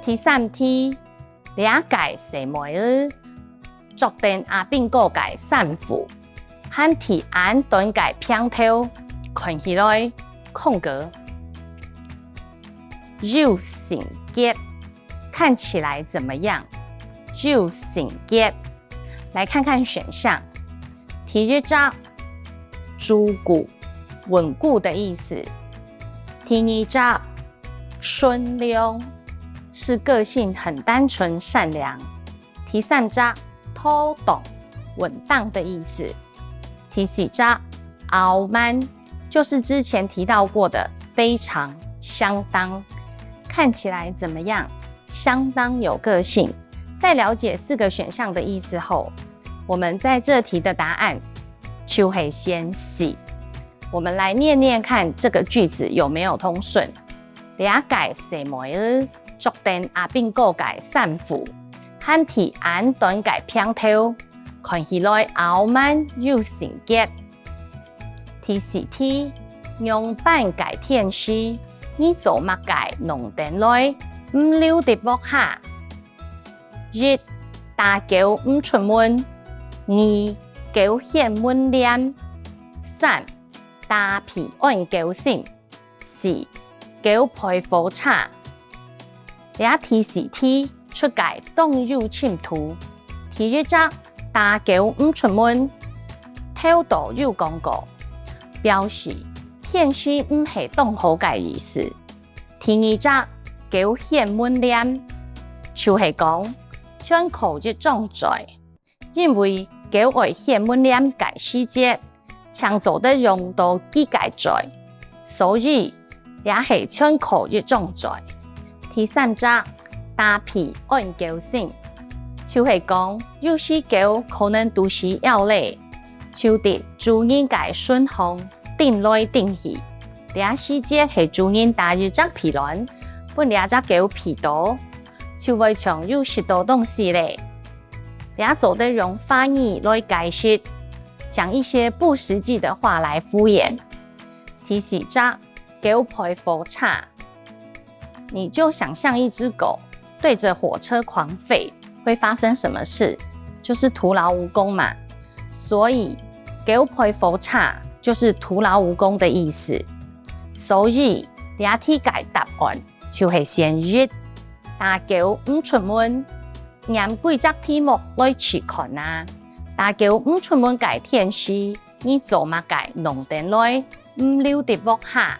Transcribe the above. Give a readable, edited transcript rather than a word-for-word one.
第三题，了解什么儿？昨天阿炳哥解散符，和提案短解偏头，看起来空格。又成结，看起来怎么样？又成结，来看看选项。第一章，坚固、稳固的意思。第二章，顺良，是个性很单纯善良。第三章，妥当、稳当的意思。第四章，傲慢，就是之前提到过的非常、相当。看起来怎么样？相当有个性。在了解4个选项的意思后，我们在这题的答案就是先 C。我们来念念看这个句子有没有通顺。了解什么儿？昨天阿炳哥解散符，和提案短解偏头，看起来傲慢又成结。第四题，用板解天时。你做乜解弄定來？唔溜直落下。1. 打狗唔出門。2. 狗顯滿臉。3. 打皮按狗性。4. 狗配火叉。這題4題出解動物침투。第一章打狗唔出門，偷盜有講過，表示天時唔係當好嘅意思。第二章狗顯滿臉，就是講想口熱狀態，因為狗會顯滿臉嘅時節，搶走的用到幾個在，所以也係想口熱狀態。第三章打皮按狗性，就是講有些狗可能都是要嚟，就得主人嘅順風。定來定去，這時節係主人打一隻皮卵，本兩隻狗皮多，就會搶有許多東西嘞。這做的用翻譯來解釋，講一些不實際的話來敷衍。第四章狗配火叉，你就想象一隻狗對着火車狂吠，會發生什麼事？就是徒勞無功嘛。所以狗配火叉就是徒勞無功的意思，所以這題嘅答案就是先1。打狗唔出門，驗幾隻題目來試看啊。打狗唔出門嘅天時，你做乜嘅弄定來唔溜直落下。